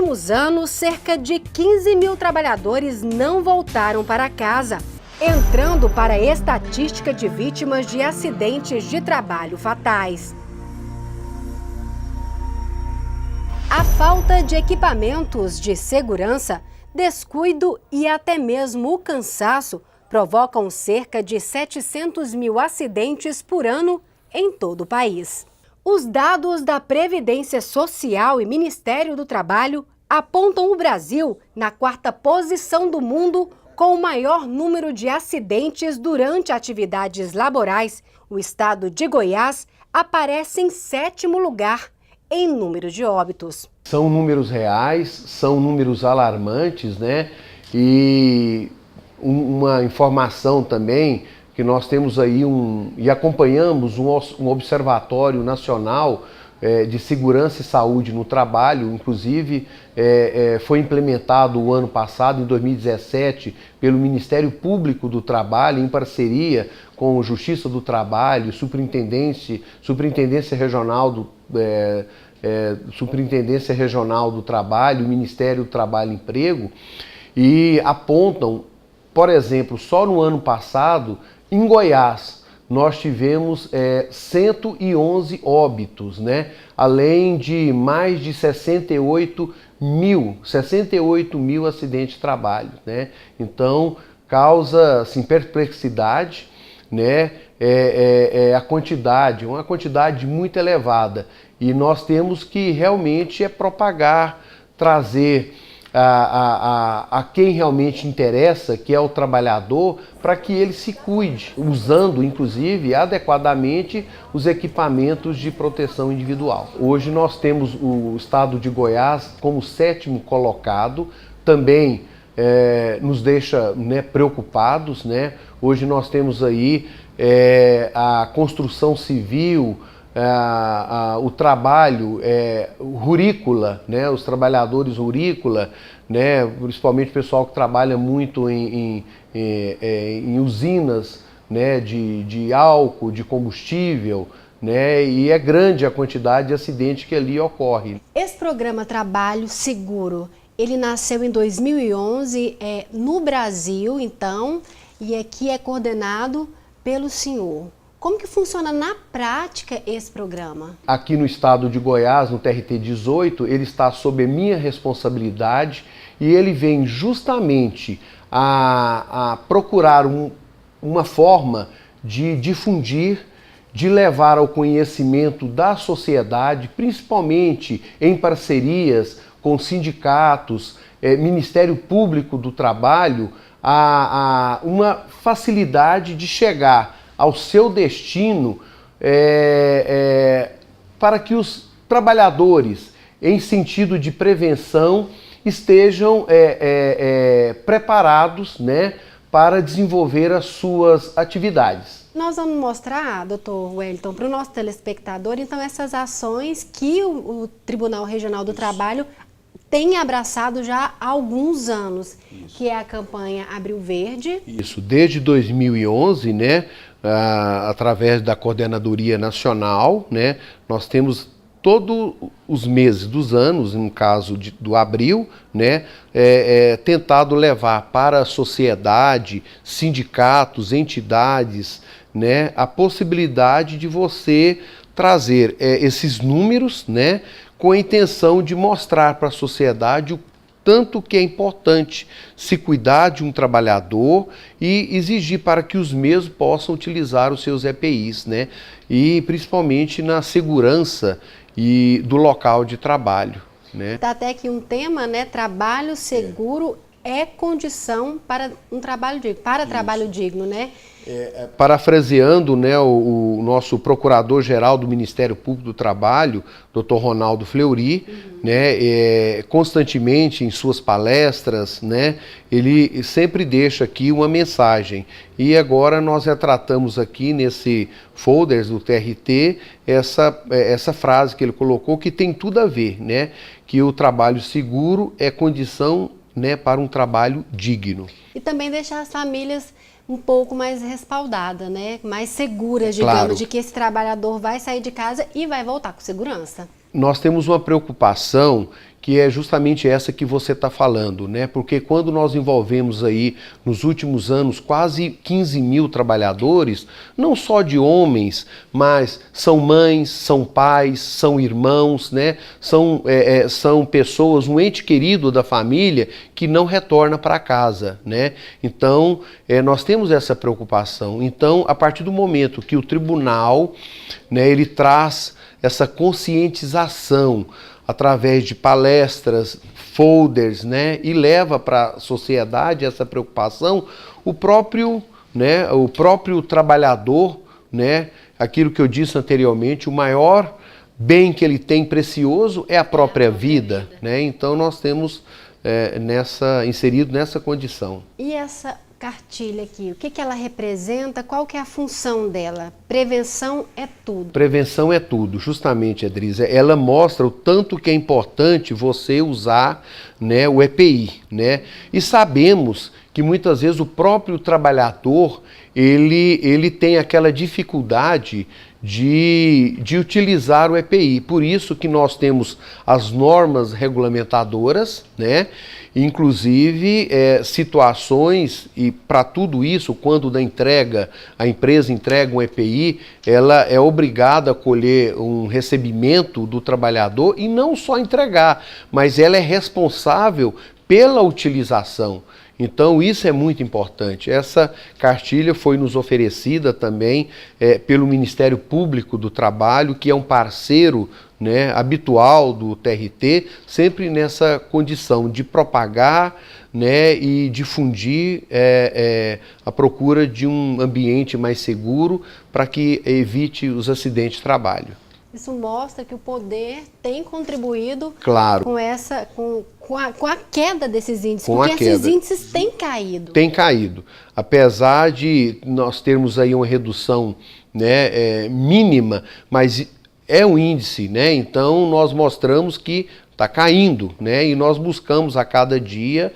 últimos anos, cerca de 15 mil trabalhadores não voltaram para casa, entrando para a estatística de vítimas de acidentes de trabalho fatais. A falta de equipamentos de segurança, descuido e até mesmo o cansaço provocam cerca de 700 mil acidentes por ano em todo o país. Os dados da Previdência Social e Ministério do Trabalho apontam o Brasil na 4ª posição do mundo com o maior número de acidentes durante atividades laborais. O estado de Goiás aparece em 7º lugar em número de óbitos. São números reais, são números alarmantes, né? E uma informação também que nós temos aí e acompanhamos um observatório nacional de segurança e saúde no trabalho, inclusive foi implementado o ano passado, em 2017, pelo Ministério Público do Trabalho, em parceria com Justiça do Trabalho, Superintendência Regional do Trabalho, Ministério do Trabalho e Emprego, e apontam, por exemplo, só no ano passado, em Goiás, nós tivemos 111 óbitos, né? Além de mais de 68 mil acidentes de trabalho, né? Então, causa assim, perplexidade, né? Uma quantidade muito elevada. E nós temos que realmente propagar, trazer a quem realmente interessa, que é o trabalhador, para que ele se cuide, usando inclusive adequadamente os equipamentos de proteção individual. Hoje nós temos o estado de Goiás como 7º colocado, também nos deixa, né, preocupados, né? Hoje nós temos aí a construção civil, o trabalho rurícola, né, os trabalhadores rurícola, né, principalmente o pessoal que trabalha muito em usinas, né, de álcool, de combustível, né, e é grande a quantidade de acidentes que ali ocorre. Esse programa Trabalho Seguro, ele nasceu em 2011 no Brasil, então, e aqui é coordenado pelo senhor. Como que funciona na prática esse programa? Aqui no estado de Goiás, no TRT 18, ele está sob a minha responsabilidade e ele vem justamente a procurar uma forma de difundir, de levar ao conhecimento da sociedade, principalmente em parcerias com sindicatos, Ministério Público do Trabalho, uma facilidade de chegar ao seu destino, para que os trabalhadores, em sentido de prevenção, estejam preparados, né, para desenvolver as suas atividades. Nós vamos mostrar, doutor Wellington, para o nosso telespectador, então, essas ações que o Tribunal Regional do Trabalho tem abraçado já há alguns anos, que é a campanha Abril Verde. Isso, desde 2011, né, através da Coordenadoria Nacional, né, nós temos todos os meses dos anos, no caso do abril, né, tentado levar para a sociedade, sindicatos, entidades, né, a possibilidade de você trazer esses números, né, com a intenção de mostrar para a sociedade o tanto que é importante se cuidar de um trabalhador e exigir para que os mesmos possam utilizar os seus EPIs, né? E principalmente na segurança do local de trabalho, né? Tá até aqui um tema, né? Trabalho seguro é condição para um trabalho digno, trabalho digno, né? Parafraseando, né, o nosso procurador-geral do Ministério Público do Trabalho, Dr. Ronaldo Fleury, né, constantemente em suas palestras, né, ele sempre deixa aqui uma mensagem. E agora nós retratamos aqui nesse folder do TRT essa frase que ele colocou, que tem tudo a ver, né, que o trabalho seguro é condição, né, para um trabalho digno. E também deixar as famílias um pouco mais respaldadas, né, mais seguras, digamos, de que esse trabalhador vai sair de casa e vai voltar com segurança. Nós temos uma preocupação que é justamente essa que você está falando, né? Porque quando nós envolvemos aí, nos últimos anos, quase 15 mil trabalhadores, não só de homens, mas são mães, são pais, são irmãos, né? São pessoas, um ente querido da família que não retorna para casa, né? Então, nós temos essa preocupação. Então, a partir do momento que o tribunal, né, ele traz essa conscientização através de palestras, folders, né, e leva para a sociedade essa preocupação, o próprio trabalhador, né, aquilo que eu disse anteriormente, o maior bem que ele tem precioso é a própria vida, né? Então nós temos inserido nessa condição. E essa cartilha aqui, o que ela representa, qual que é a função dela? Prevenção é tudo. Prevenção é tudo, justamente, Edrisa. Ela mostra o tanto que é importante você usar, né, o EPI, né? E sabemos que muitas vezes o próprio trabalhador, ele tem aquela dificuldade de utilizar o EPI. Por isso que nós temos as normas regulamentadoras, né? Inclusive situações, e para tudo isso, quando a empresa entrega um EPI, ela é obrigada a colher um recebimento do trabalhador e não só entregar, mas ela é responsável pela utilização. Então isso é muito importante. Essa cartilha foi nos oferecida também pelo Ministério Público do Trabalho, que é um parceiro, né, habitual do TRT, sempre nessa condição de propagar, né, e difundir a procura de um ambiente mais seguro para que evite os acidentes de trabalho. Isso mostra que o poder tem contribuído, claro, com a queda desses índices, porque esses índices têm caído. Tem caído. Apesar de nós termos aí uma redução, né, mínima, mas é um índice, né? Então nós mostramos que está caindo, né? E nós buscamos a cada dia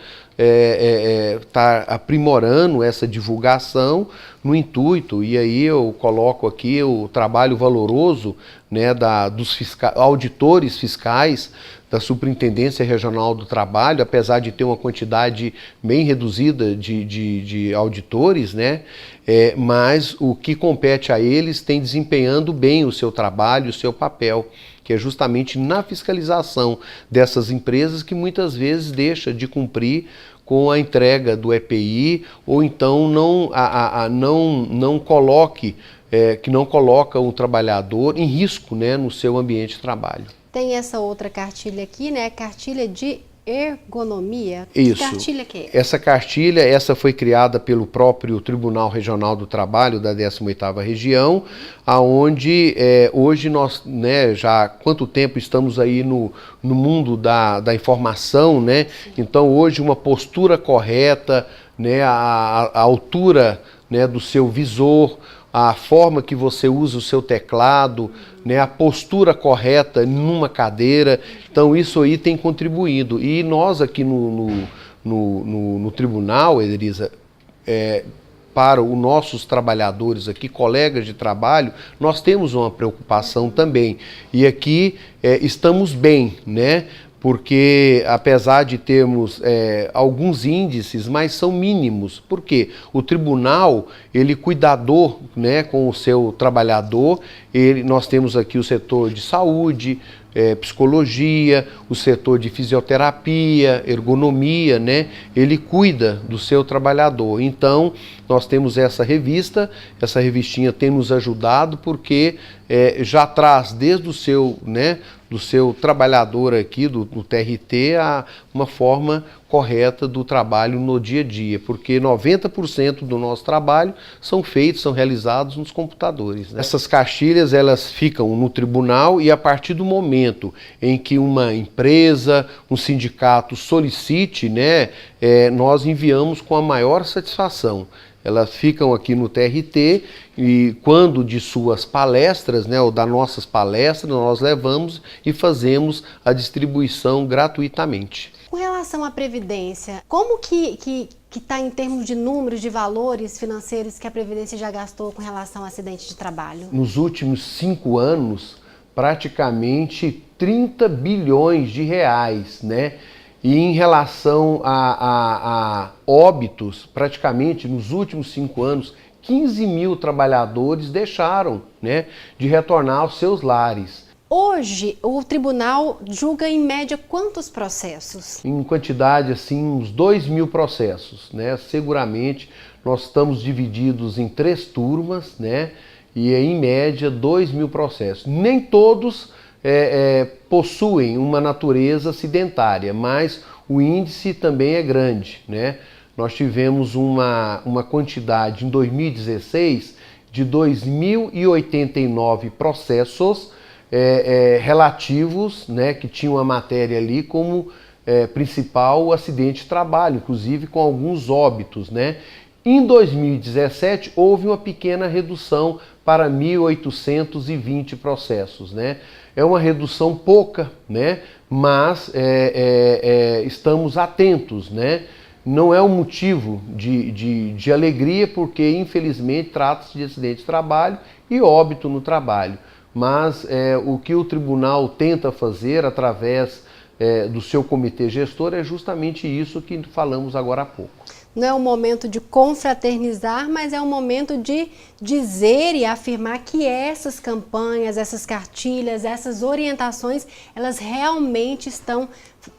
estar aprimorando essa divulgação no intuito, e aí eu coloco aqui o trabalho valoroso, né, dos auditores fiscais da Superintendência Regional do Trabalho, apesar de ter uma quantidade bem reduzida de auditores, né, mas o que compete a eles tem desempenhando bem o seu trabalho, o seu papel, que é justamente na fiscalização dessas empresas que muitas vezes deixa de cumprir com a entrega do EPI, ou então não coloca o trabalhador em risco, né, no seu ambiente de trabalho. Tem essa outra cartilha aqui, né, cartilha de ergonomia. Isso. Que cartilha que é? Essa cartilha, foi criada pelo próprio Tribunal Regional do Trabalho da 18ª Região, aonde hoje nós, né, já há quanto tempo estamos aí no mundo da informação, né? Então hoje uma postura correta, né, a altura, né, do seu visor, a forma que você usa o seu teclado, né, a postura correta numa cadeira, então isso aí tem contribuído. E nós aqui no tribunal, Edrisa, para os nossos trabalhadores aqui, colegas de trabalho, nós temos uma preocupação também. E aqui estamos bem, né? Porque apesar de termos alguns índices, mas são mínimos. Por quê? O tribunal, ele cuidador, né, com o seu trabalhador, nós temos aqui o setor de saúde, psicologia, o setor de fisioterapia, ergonomia, né? Ele cuida do seu trabalhador. Então, nós temos essa revistinha tem nos ajudado, porque já traz desde o seu, né, do seu trabalhador aqui, do TRT, uma forma correta do trabalho no dia a dia, porque 90% do nosso trabalho são realizados nos computadores, né? Essas cartilhas, elas ficam no tribunal, e a partir do momento em que uma empresa, um sindicato solicite, né, nós enviamos com a maior satisfação. Elas ficam aqui no TRT, e quando de suas palestras, né, ou das nossas palestras, nós levamos e fazemos a distribuição gratuitamente. Com relação à Previdência, como que está em termos de números, de valores financeiros que a Previdência já gastou com relação ao acidente de trabalho? Nos últimos 5 anos, praticamente 30 bilhões de reais, né? E em relação a óbitos, praticamente nos últimos 5 anos, 15 mil trabalhadores deixaram, né, de retornar aos seus lares. Hoje, o tribunal julga em média quantos processos? Em quantidade, assim, uns 2 mil processos, né? Seguramente nós estamos divididos em 3 turmas, né? E em média 2 mil processos. Nem todos possuem uma natureza acidentária, mas o índice também é grande, né? Nós tivemos uma quantidade em 2016 de 2.089 processos relativos, né, que tinham a matéria ali como principal o acidente de trabalho, inclusive com alguns óbitos, né? Em 2017 houve uma pequena redução para 1.820 processos, né? É uma redução pouca, né? Mas estamos atentos, né? Não é um motivo de alegria, porque infelizmente trata-se de acidente de trabalho e óbito no trabalho. Mas o que o tribunal tenta fazer através do seu comitê gestor é justamente isso que falamos agora há pouco. Não é um momento de confraternizar, mas é um momento de dizer e afirmar que essas campanhas, essas cartilhas, essas orientações, elas realmente estão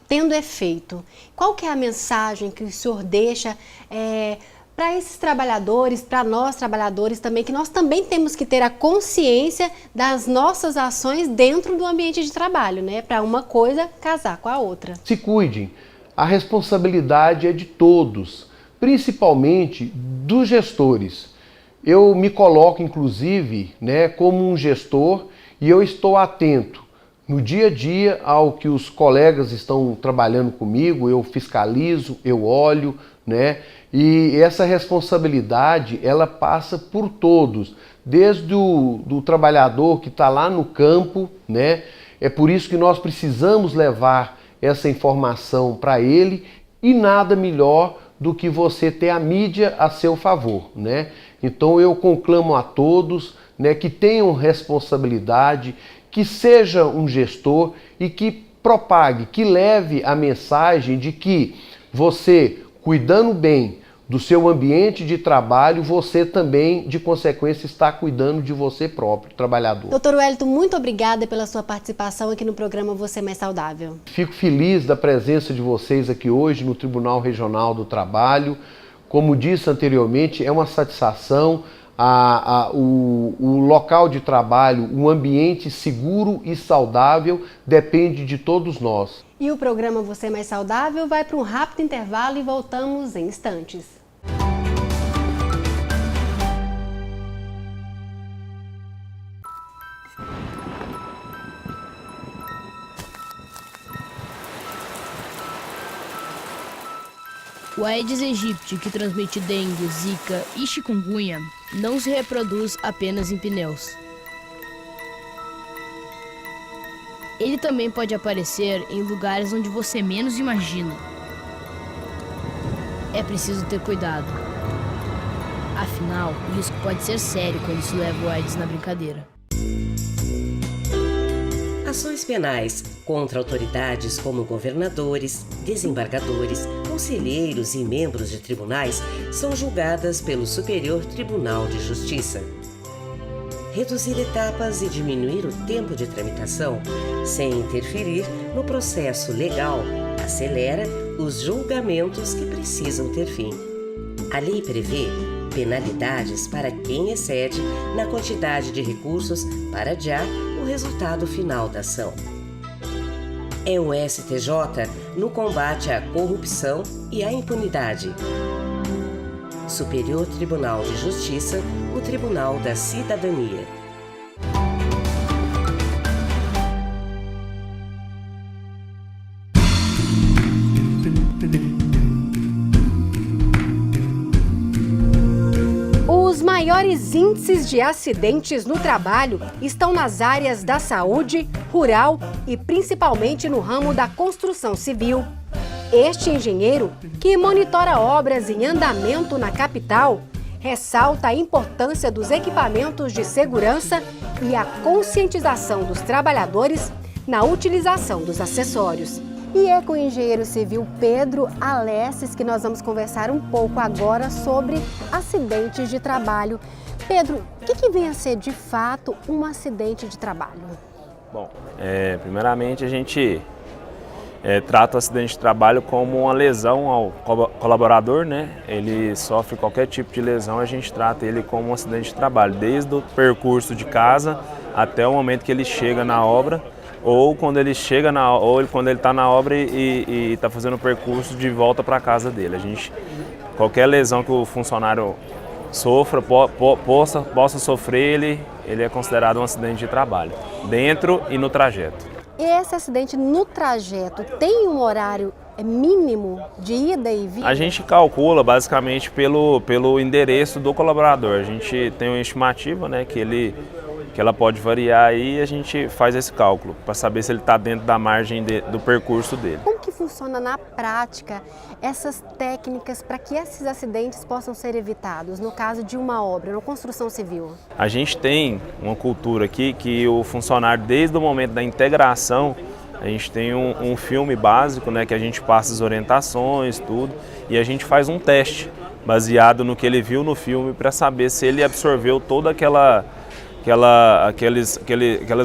tendo efeito. Qual que é a mensagem que o senhor deixa para esses trabalhadores, para nós trabalhadores também, que nós também temos que ter a consciência das nossas ações dentro do ambiente de trabalho, né? Para uma coisa casar com a outra. Se cuidem, a responsabilidade é de todos, principalmente dos gestores. Eu me coloco, inclusive, né, como um gestor e eu estou atento no dia a dia ao que os colegas estão trabalhando comigo, eu fiscalizo, eu olho, né? E essa responsabilidade, ela passa por todos, desde o trabalhador que está lá no campo, né? É por isso que nós precisamos levar essa informação para ele e nada melhor do que você ter a mídia a seu favor, né? Então eu conclamo a todos, né, que tenham responsabilidade, que seja um gestor e que propague, que leve a mensagem de que você, cuidando bem do seu ambiente de trabalho, você também, de consequência, está cuidando de você próprio, trabalhador. Doutor Wellington, muito obrigada pela sua participação aqui no programa Você Mais Saudável. Fico feliz da presença de vocês aqui hoje no Tribunal Regional do Trabalho. Como disse anteriormente, é uma satisfação. O local de trabalho, um ambiente seguro e saudável depende de todos nós. E o programa Você Mais Saudável vai para um rápido intervalo e voltamos em instantes. O Aedes aegypti, que transmite dengue, zika e chikungunya, não se reproduz apenas em pneus. Ele também pode aparecer em lugares onde você menos imagina. É preciso ter cuidado. Afinal, o risco pode ser sério quando se leva o Aedes na brincadeira. Ações penais contra autoridades como governadores, desembargadores, conselheiros e membros de tribunais são julgadas pelo Superior Tribunal de Justiça. Reduzir etapas e diminuir o tempo de tramitação, sem interferir no processo legal, acelera os julgamentos que precisam ter fim. A lei prevê penalidades para quem excede na quantidade de recursos para adiar o resultado final da ação. É o STJ no combate à corrupção e à impunidade. Superior Tribunal de Justiça, o Tribunal da Cidadania. Os maiores índices de acidentes no trabalho estão nas áreas da saúde, rural e principalmente no ramo da construção civil. Este engenheiro, que monitora obras em andamento na capital, ressalta a importância dos equipamentos de segurança e a conscientização dos trabalhadores na utilização dos acessórios. E é com o engenheiro civil Pedro Alesses que nós vamos conversar um pouco agora sobre acidentes de trabalho. Pedro, o que vem a ser de fato um acidente de trabalho? Bom, primeiramente a gente trata o acidente de trabalho como uma lesão ao colaborador, né? Ele sofre qualquer tipo de lesão, a gente trata ele como um acidente de trabalho, desde o percurso de casa até o momento que ele chega na obra, ou quando ele chega quando ele está na obra e está fazendo o percurso de volta para a casa dele. Qualquer lesão que o funcionário sofra, possa sofrer, ele é considerado um acidente de trabalho, dentro e no trajeto. E esse acidente no trajeto tem um horário mínimo de ida e vinda? A gente calcula basicamente pelo endereço do colaborador. A gente tem uma estimativa, né, que ela pode variar e a gente faz esse cálculo para saber se ele está dentro da margem do percurso dele. Como que funciona na prática essas técnicas para que esses acidentes possam ser evitados, no caso de uma obra, na construção civil? A gente tem uma cultura aqui que o funcionário, desde o momento da integração, a gente tem um filme básico, né, que a gente passa as orientações, tudo, e a gente faz um teste baseado no que ele viu no filme para saber se ele absorveu toda aquelas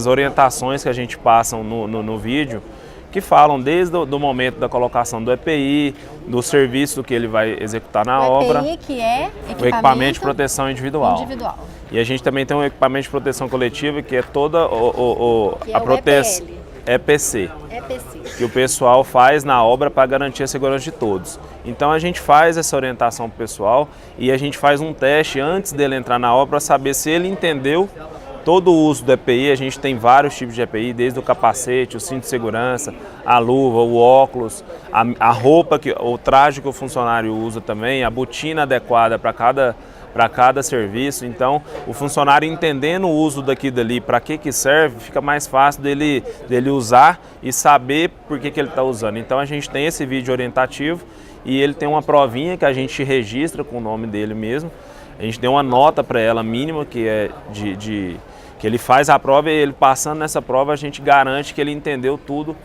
orientações que a gente passa no vídeo, que falam desde o momento da colocação do EPI, do serviço que ele vai executar na obra. O EPI que é o equipamento de proteção individual. E a gente também tem um equipamento de proteção coletiva que é toda a proteção EPC, que o pessoal faz na obra para garantir a segurança de todos. Então a gente faz essa orientação para o pessoal e a gente faz um teste antes dele entrar na obra para saber se ele entendeu todo o uso do EPI. A gente tem vários tipos de EPI, desde o capacete, o cinto de segurança, a luva, o óculos, a roupa, o traje que o funcionário usa também, a botina adequada para cada serviço. Então, o funcionário entendendo o uso daqui e dali, para que serve, fica mais fácil dele usar e saber por que ele está usando. Então, a gente tem esse vídeo orientativo e ele tem uma provinha que a gente registra com o nome dele mesmo. A gente deu uma nota para ela mínima, que é que ele faz a prova e ele passando nessa prova a gente garante que ele entendeu tudo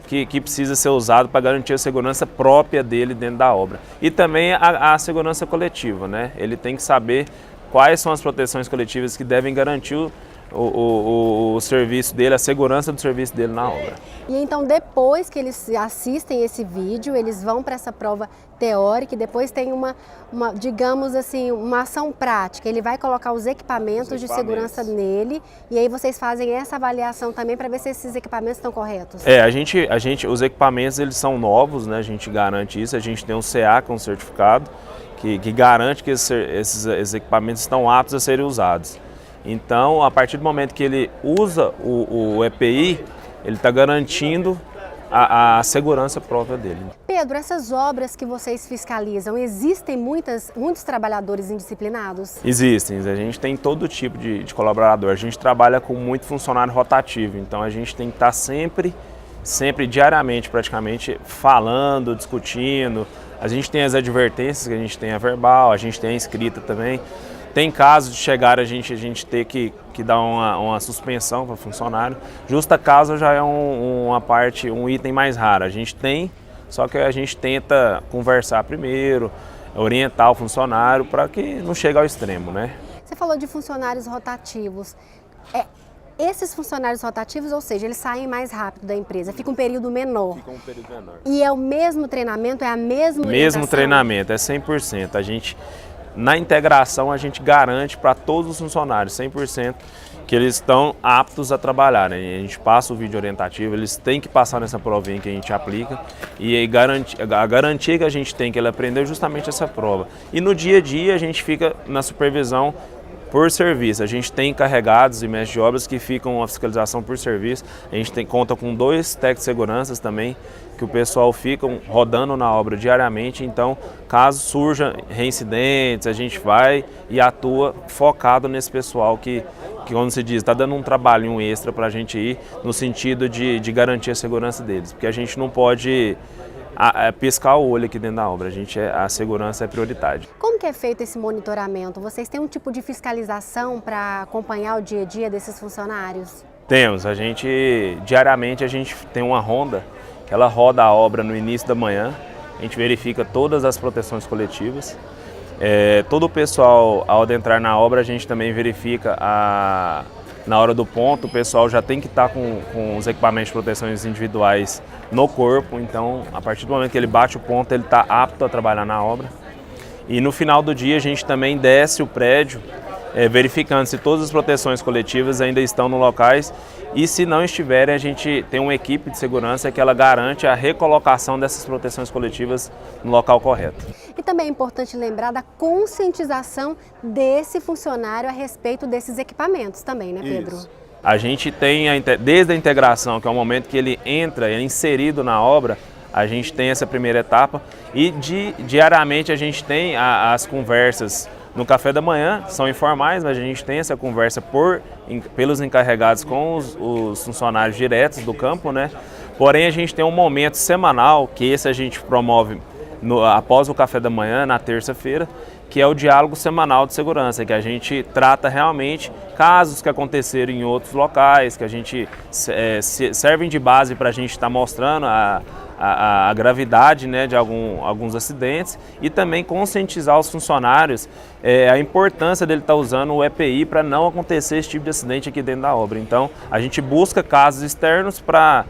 que precisa ser usado para garantir a segurança própria dele dentro da obra. E também a segurança coletiva, né? Ele tem que saber quais são as proteções coletivas que devem garantir o serviço dele, a segurança do serviço dele na obra. E então depois que eles assistem esse vídeo, eles vão para essa prova teórica e depois tem digamos assim, uma ação prática. Ele vai colocar os equipamentos de segurança nele e aí vocês fazem essa avaliação também para ver se esses equipamentos estão corretos. Os equipamentos eles são novos, né? A gente garante isso, a gente tem um CA com certificado que garante que esses equipamentos estão aptos a serem usados. Então, a partir do momento que ele usa o EPI, ele está garantindo a segurança própria dele. Pedro, essas obras que vocês fiscalizam, existem muitos trabalhadores indisciplinados? Existem, a gente tem todo tipo de colaborador. A gente trabalha com muito funcionário rotativo, então a gente tem que estar sempre diariamente praticamente, falando, discutindo. A gente tem as advertências, que a gente tem a verbal, a gente tem a escrita também. Tem casos de chegar a gente ter que dar uma suspensão para o funcionário. Justa causa já é um item mais raro. A gente tem, só que a gente tenta conversar primeiro, orientar o funcionário para que não chegue ao extremo, né? Você falou de funcionários rotativos. Esses funcionários rotativos, ou seja, eles saem mais rápido da empresa, fica um período menor. E é o mesmo treinamento, é a mesma orientação? Mesmo treinamento, é 100%. Na integração, a gente garante para todos os funcionários, 100%, que eles estão aptos a trabalhar. Né? A gente passa o vídeo orientativo, eles têm que passar nessa provinha que a gente aplica e a garantia que a gente tem que ele aprendeu é justamente essa prova. E no dia a dia, a gente fica na supervisão por serviço. A gente tem encarregados e mestres de obras que ficam a fiscalização por serviço. A gente conta com 2 técnicos de segurança também, que o pessoal fica rodando na obra diariamente. Então, caso surja reincidentes, a gente vai e atua focado nesse pessoal que como se diz, está dando um trabalho extra para a gente ir no sentido de garantir a segurança deles. Porque a gente não pode piscar o olho aqui dentro da obra, a segurança é prioridade. Como que é feito esse monitoramento? Vocês têm um tipo de fiscalização para acompanhar o dia a dia desses funcionários? Temos, diariamente a gente tem uma ronda, que ela roda a obra no início da manhã, a gente verifica todas as proteções coletivas. Todo o pessoal, ao adentrar na obra, a gente também verifica na hora do ponto, o pessoal já tem que estar com os equipamentos de proteção individuais no corpo, então a partir do momento que ele bate o ponto, ele está apto a trabalhar na obra. E no final do dia a gente também desce o prédio, verificando se todas as proteções coletivas ainda estão nos locais e se não estiverem, a gente tem uma equipe de segurança que ela garante a recolocação dessas proteções coletivas no local correto. E também é importante lembrar da conscientização desse funcionário a respeito desses equipamentos também, né, Pedro? Isso. A gente tem, desde a integração, que é o momento que ele entra, ele é inserido na obra, a gente tem essa primeira etapa e diariamente a gente tem as conversas no café da manhã, são informais, mas a gente tem essa conversa pelos encarregados com os funcionários diretos do campo, né? Porém, a gente tem um momento semanal, que esse a gente promove após o café da manhã, na terça-feira, que é o diálogo semanal de segurança, que a gente trata realmente casos que aconteceram em outros locais, que a gente servem de base para a gente estar mostrando a gravidade, né, de alguns acidentes e também conscientizar os funcionários a importância dele estar usando o EPI para não acontecer esse tipo de acidente aqui dentro da obra. Então, a gente busca casos externos para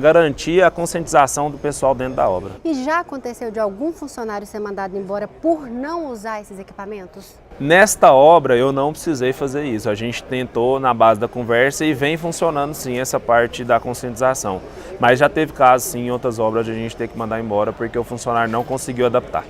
garantir a conscientização do pessoal dentro da obra. E já aconteceu de algum funcionário ser mandado embora por não usar esses equipamentos? Nesta obra eu não precisei fazer isso, a gente tentou na base da conversa e vem funcionando sim essa parte da conscientização. Mas já teve casos sim em outras obras de a gente ter que mandar embora porque o funcionário não conseguiu adaptar.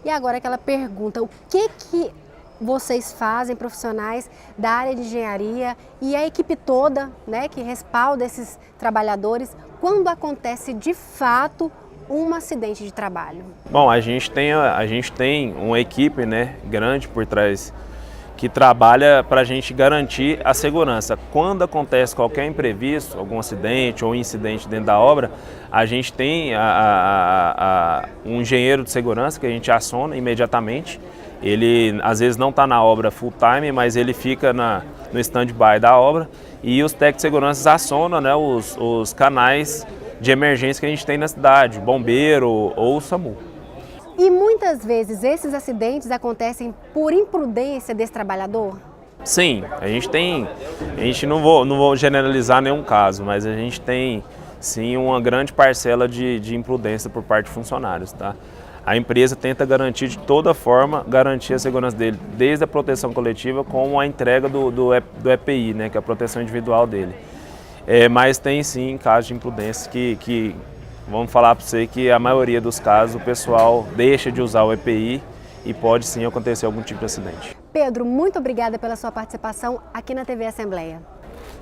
E agora aquela pergunta, o que vocês fazem, profissionais da área de engenharia e a equipe toda, né, que respalda esses trabalhadores, quando acontece de fato um acidente de trabalho? Bom, a gente tem uma equipe, né, grande por trás que trabalha para a gente garantir a segurança. Quando acontece qualquer imprevisto, algum acidente ou incidente dentro da obra, a gente tem um engenheiro de segurança que a gente aciona imediatamente. Ele às vezes não está na obra full time, mas ele fica no stand-by da obra e os técnicos de segurança acionam, né, os canais de emergência que a gente tem na cidade, bombeiro ou o SAMU. E muitas vezes esses acidentes acontecem por imprudência desse trabalhador? Sim, a gente não vou generalizar nenhum caso, mas a gente tem sim uma grande parcela de imprudência por parte de funcionários, tá? A empresa tenta garantir de toda forma, garantir a segurança dele, desde a proteção coletiva como a entrega do EPI, né, que é a proteção individual dele. Mas tem sim casos de imprudência que vamos falar para você que a maioria dos casos o pessoal deixa de usar o EPI e pode sim acontecer algum tipo de acidente. Pedro, muito obrigada pela sua participação aqui na TV Assembleia.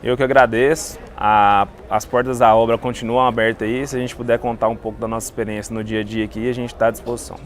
Eu que agradeço, as portas da obra continuam abertas aí, se a gente puder contar um pouco da nossa experiência no dia a dia aqui, a gente está à disposição.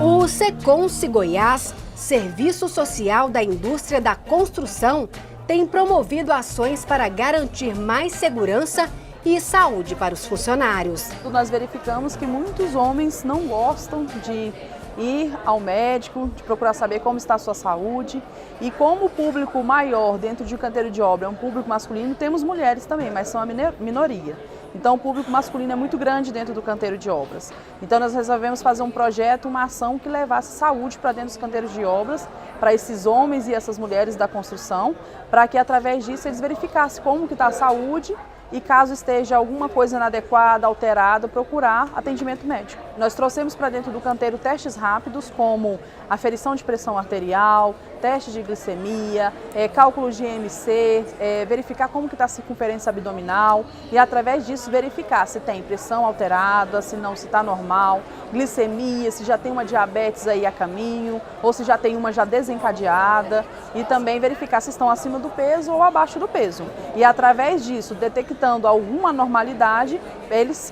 O Seconce Goiás, Serviço Social da Indústria da Construção, tem promovido ações para garantir mais segurança e saúde para os funcionários. Nós verificamos que muitos homens não gostam de ir ao médico, de procurar saber como está a sua saúde. E como o público maior dentro de um canteiro de obra é um público masculino, temos mulheres também, mas são a minoria. Então o público masculino é muito grande dentro do canteiro de obras. Então nós resolvemos fazer um projeto, uma ação que levasse saúde para dentro dos canteiros de obras, para esses homens e essas mulheres da construção, para que através disso eles verificassem como que está a saúde e caso esteja alguma coisa inadequada, alterada, procurar atendimento médico. Nós trouxemos para dentro do canteiro testes rápidos como aferição de pressão arterial, teste de glicemia, cálculo de IMC, verificar como que está a circunferência abdominal e através disso verificar se tem pressão alterada, se não, se está normal, glicemia, se já tem uma diabetes aí a caminho ou se já tem uma já desencadeada e também verificar se estão acima do peso ou abaixo do peso. E através disso, detectando alguma anormalidade,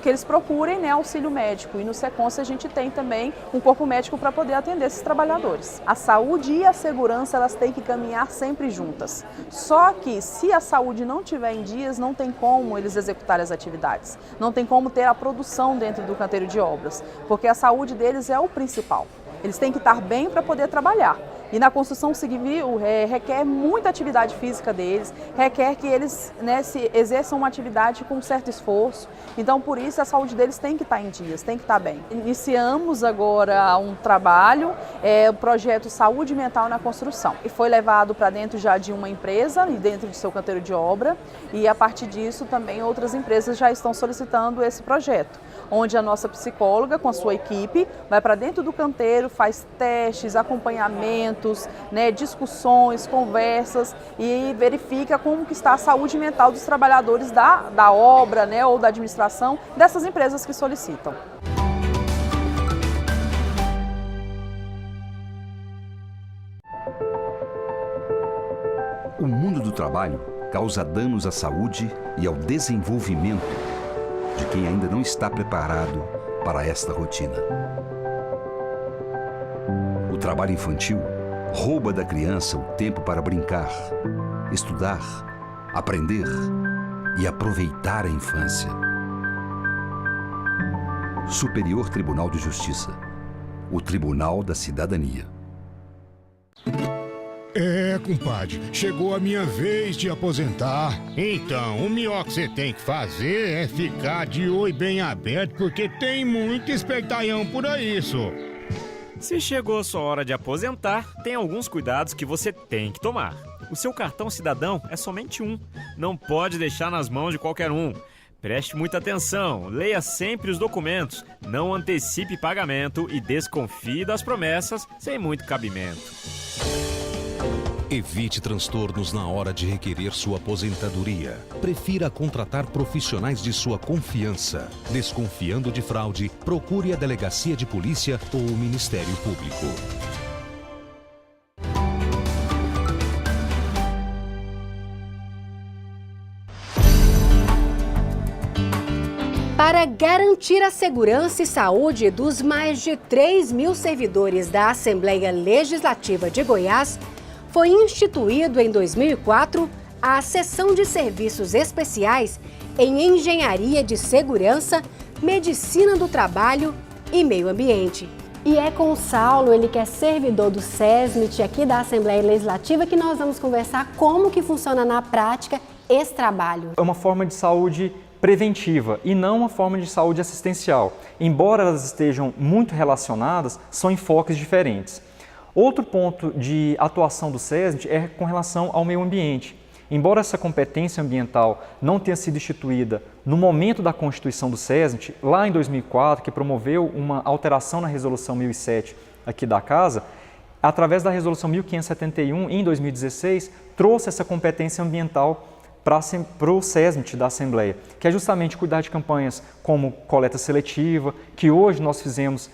que eles procurem, né, auxílio médico. E no Seconce a gente tem também um corpo médico para poder atender esses trabalhadores. A saúde e a segurança, elas têm que caminhar sempre juntas. Só que se a saúde não estiver em dias, não tem como eles executarem as atividades. Não tem como ter a produção dentro do canteiro de obras, porque a saúde deles é o principal. Eles têm que estar bem para poder trabalhar. E na construção civil requer muita atividade física deles, requer que eles, né, se exerçam uma atividade com certo esforço. Então, por isso, a saúde deles tem que estar em dias, tem que estar bem. Iniciamos agora um trabalho, o projeto Saúde Mental na Construção. E foi levado para dentro já de uma empresa e dentro de seu canteiro de obra. E a partir disso, também outras empresas já estão solicitando esse projeto, onde a nossa psicóloga, com a sua equipe, vai para dentro do canteiro, faz testes, acompanhamentos, né, discussões, conversas e verifica como que está a saúde mental dos trabalhadores da obra, né, ou da administração dessas empresas que solicitam. O mundo do trabalho causa danos à saúde e ao desenvolvimento de quem ainda não está preparado para esta rotina. O trabalho infantil rouba da criança o tempo para brincar, estudar, aprender e aproveitar a infância. Superior Tribunal de Justiça, o Tribunal da Cidadania. Compadre, chegou a minha vez de aposentar. Então, o melhor que você tem que fazer é ficar de olho bem aberto, porque tem muito espertalhão por aí, só. Se chegou a sua hora de aposentar, tem alguns cuidados que você tem que tomar. O seu cartão cidadão é somente um. Não pode deixar nas mãos de qualquer um. Preste muita atenção, leia sempre os documentos, não antecipe pagamento e desconfie das promessas sem muito cabimento. Evite transtornos na hora de requerer sua aposentadoria. Prefira contratar profissionais de sua confiança. Desconfiando de fraude, procure a delegacia de polícia ou o Ministério Público. Para garantir a segurança e saúde dos mais de 3.000 servidores da Assembleia Legislativa de Goiás, foi instituído em 2004 a Seção de Serviços Especiais em Engenharia de Segurança, Medicina do Trabalho e Meio Ambiente. E é com o Saulo, ele que é servidor do SESMIT aqui da Assembleia Legislativa, que nós vamos conversar como que funciona na prática esse trabalho. É uma forma de saúde preventiva e não uma forma de saúde assistencial. Embora elas estejam muito relacionadas, são enfoques diferentes. Outro ponto de atuação do SESMIT é com relação ao meio ambiente. Embora essa competência ambiental não tenha sido instituída no momento da constituição do SESMIT, lá em 2004, que promoveu uma alteração na Resolução 1007 aqui da Casa, através da Resolução 1571, em 2016, trouxe essa competência ambiental para o SESMIT da Assembleia, que é justamente cuidar de campanhas como coleta seletiva, que hoje nós fizemos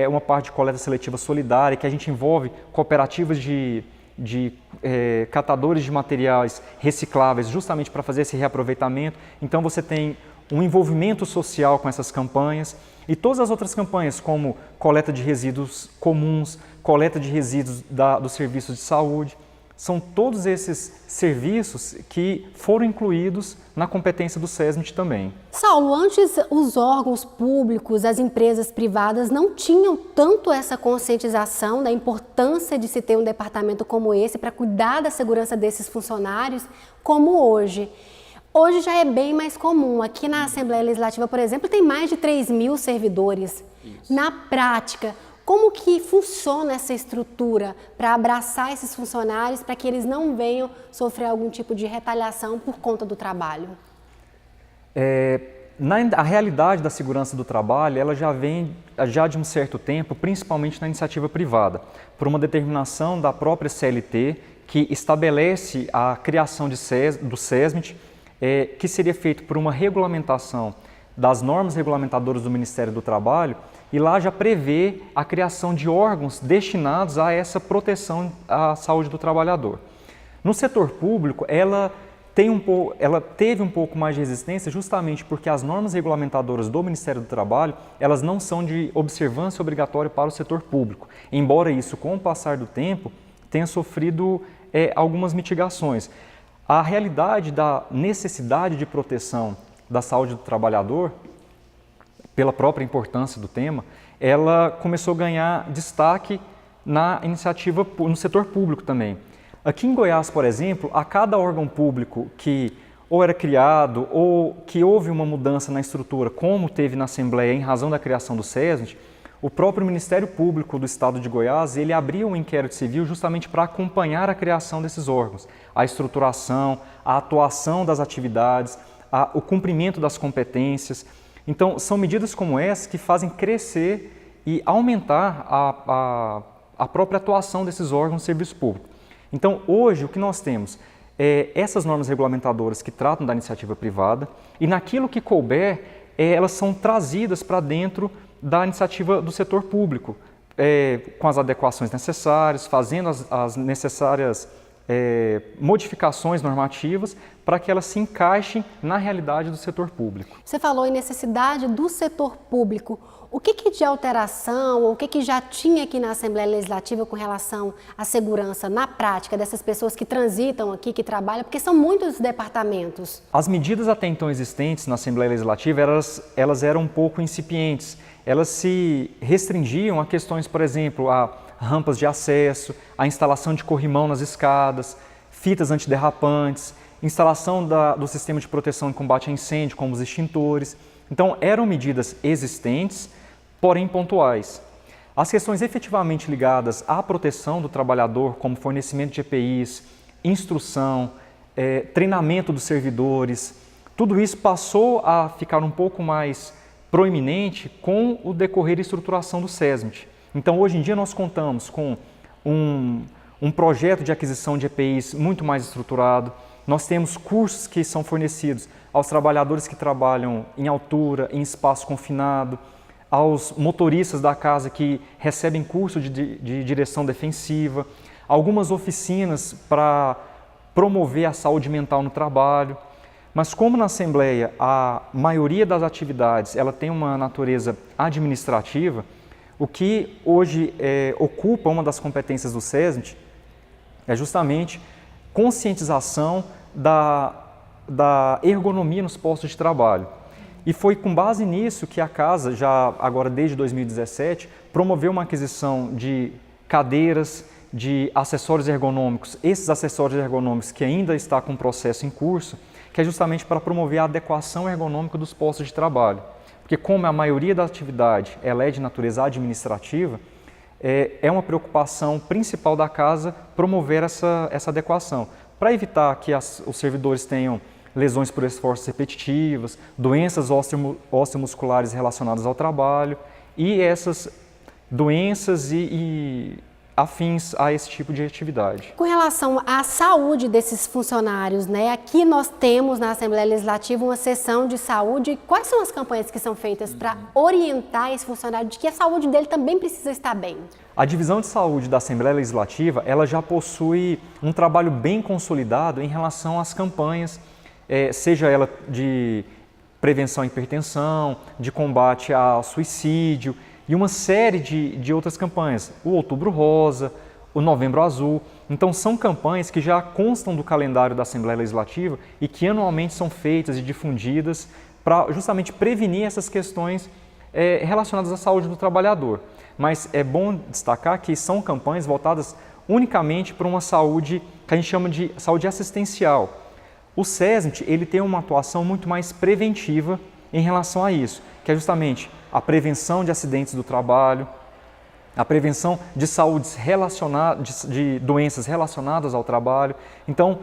uma parte de coleta seletiva solidária, que a gente envolve cooperativas de catadores de materiais recicláveis, justamente para fazer esse reaproveitamento. Então você tem um envolvimento social com essas campanhas e todas as outras campanhas, como coleta de resíduos comuns, coleta de resíduos dos serviços de saúde. São todos esses serviços que foram incluídos na competência do SESMIT também. Saulo, antes os órgãos públicos, as empresas privadas não tinham tanto essa conscientização da importância de se ter um departamento como esse para cuidar da segurança desses funcionários como hoje. Hoje já é bem mais comum. Aqui na Assembleia Legislativa, por exemplo, tem mais de 3.000 servidores. Isso. Na prática, como que funciona essa estrutura para abraçar esses funcionários para que eles não venham sofrer algum tipo de retaliação por conta do trabalho? A realidade da segurança do trabalho, ela já vem de um certo tempo, principalmente na iniciativa privada, por uma determinação da própria CLT, que estabelece a criação do SESMIT, que seria feito por uma regulamentação das normas regulamentadoras do Ministério do Trabalho, e lá já prevê a criação de órgãos destinados a essa proteção à saúde do trabalhador. No setor público, ela teve um pouco mais de resistência justamente porque as normas regulamentadoras do Ministério do Trabalho, elas não são de observância obrigatória para o setor público, embora isso, com o passar do tempo, tenha sofrido algumas mitigações. A realidade da necessidade de proteção da saúde do trabalhador, pela própria importância do tema, ela começou a ganhar destaque na iniciativa, no setor público também. Aqui em Goiás, por exemplo, a cada órgão público que ou era criado ou que houve uma mudança na estrutura, como teve na Assembleia em razão da criação do SESMIT, o próprio Ministério Público do Estado de Goiás, ele abriu um inquérito civil justamente para acompanhar a criação desses órgãos, a estruturação, a atuação das atividades, o cumprimento das competências. Então, são medidas como essas que fazem crescer e aumentar a própria atuação desses órgãos de serviço público. Então, hoje, o que nós temos é essas normas regulamentadoras que tratam da iniciativa privada e naquilo que couber, elas são trazidas para dentro da iniciativa do setor público, com as adequações necessárias, fazendo as necessárias modificações normativas para que elas se encaixem na realidade do setor público. Você falou em necessidade do setor público. O que de alteração, ou o que já tinha aqui na Assembleia Legislativa com relação à segurança na prática dessas pessoas que transitam aqui, que trabalham, porque são muitos departamentos? As medidas até então existentes na Assembleia Legislativa, elas eram um pouco incipientes. Elas se restringiam a questões, por exemplo, a rampas de acesso, a instalação de corrimão nas escadas, fitas antiderrapantes, instalação do sistema de proteção e combate a incêndio, como os extintores. Então, eram medidas existentes, porém pontuais. As questões efetivamente ligadas à proteção do trabalhador, como fornecimento de EPIs, instrução, treinamento dos servidores, tudo isso passou a ficar um pouco mais proeminente com o decorrer e estruturação do SESMIT. Então, hoje em dia, nós contamos com um projeto de aquisição de EPIs muito mais estruturado. Nós temos cursos que são fornecidos aos trabalhadores que trabalham em altura, em espaço confinado, aos motoristas da casa que recebem curso de direção defensiva, algumas oficinas para promover a saúde mental no trabalho. Mas como na Assembleia a maioria das atividades ela tem uma natureza administrativa, o que hoje ocupa uma das competências do SESMIT é justamente conscientização da ergonomia nos postos de trabalho. E foi com base nisso que a Casa, já agora desde 2017, promoveu uma aquisição de cadeiras, de acessórios ergonômicos, esses acessórios ergonômicos que ainda está com processo em curso, que é justamente para promover a adequação ergonômica dos postos de trabalho. Porque como a maioria da atividade ela é de natureza administrativa, é uma preocupação principal da Casa promover essa adequação, para evitar que os servidores tenham lesões por esforços repetitivos, doenças osteomusculares relacionadas ao trabalho e essas doenças e afins a esse tipo de atividade. Com relação à saúde desses funcionários, né? Aqui nós temos na Assembleia Legislativa uma sessão de saúde. Quais são as campanhas que são feitas para orientar esse funcionário de que a saúde dele também precisa estar bem? A Divisão de Saúde da Assembleia Legislativa, ela já possui um trabalho bem consolidado em relação às campanhas, seja ela de prevenção à hipertensão, de combate ao suicídio e uma série de outras campanhas, o Outubro Rosa, o Novembro Azul. Então são campanhas que já constam do calendário da Assembleia Legislativa e que anualmente são feitas e difundidas para justamente prevenir essas questões relacionadas à saúde do trabalhador. Mas é bom destacar que são campanhas voltadas unicamente para uma saúde que a gente chama de saúde assistencial. O SESMIT, ele tem uma atuação muito mais preventiva em relação a isso, que é justamente a prevenção de acidentes do trabalho, a prevenção de de doenças relacionadas ao trabalho. Então,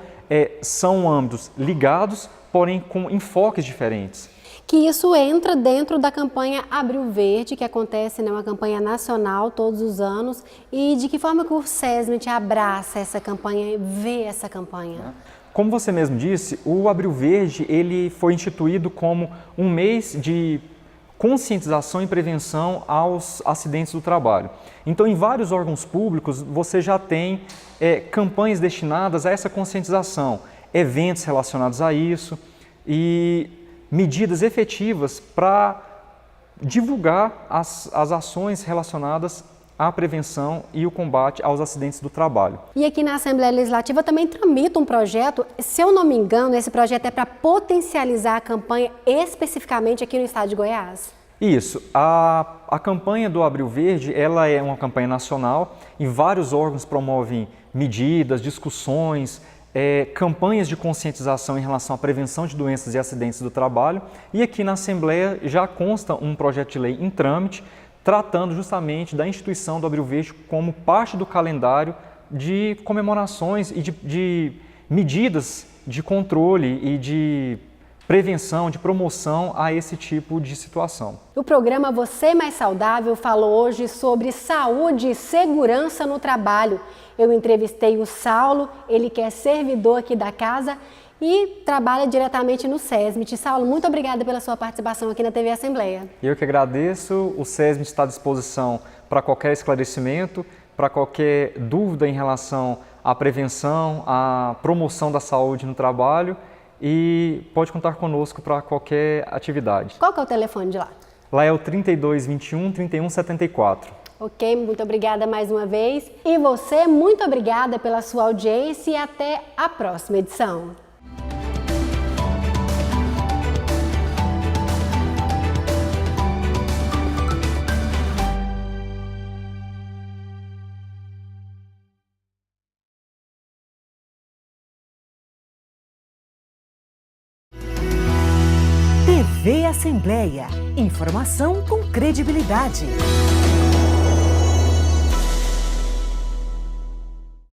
são âmbitos ligados, porém com enfoques diferentes. Que isso entra dentro da campanha Abril Verde, que acontece, né, uma campanha nacional todos os anos, e de que forma que o SESMIT abraça essa campanha, vê essa campanha? Como você mesmo disse, o Abril Verde ele foi instituído como um mês de conscientização e prevenção aos acidentes do trabalho. Então, em vários órgãos públicos, você já tem campanhas destinadas a essa conscientização, eventos relacionados a isso e medidas efetivas para divulgar as ações relacionadas à prevenção e o combate aos acidentes do trabalho. E aqui na Assembleia Legislativa também tramita um projeto, se eu não me engano, esse projeto é para potencializar a campanha especificamente aqui no estado de Goiás? Isso. A campanha do Abril Verde, ela é uma campanha nacional e vários órgãos promovem medidas, discussões, campanhas de conscientização em relação à prevenção de doenças e acidentes do trabalho. E aqui na Assembleia já consta um projeto de lei em trâmite, tratando justamente da instituição do Abril Verde como parte do calendário de comemorações e de medidas de controle e de prevenção, de promoção a esse tipo de situação. O programa Você Mais Saudável falou hoje sobre saúde e segurança no trabalho. Eu entrevistei o Saulo, ele que é servidor aqui da casa e trabalha diretamente no SESMIT. Saulo, muito obrigada pela sua participação aqui na TV Assembleia. Eu que agradeço, o SESMIT está à disposição para qualquer esclarecimento, para qualquer dúvida em relação à prevenção, à promoção da saúde no trabalho. E pode contar conosco para qualquer atividade. Qual que é o telefone de lá? Lá é o 3221 3174. Ok, muito obrigada mais uma vez. E você, muito obrigada pela sua audiência e até a próxima edição. TV Assembleia. Informação com credibilidade.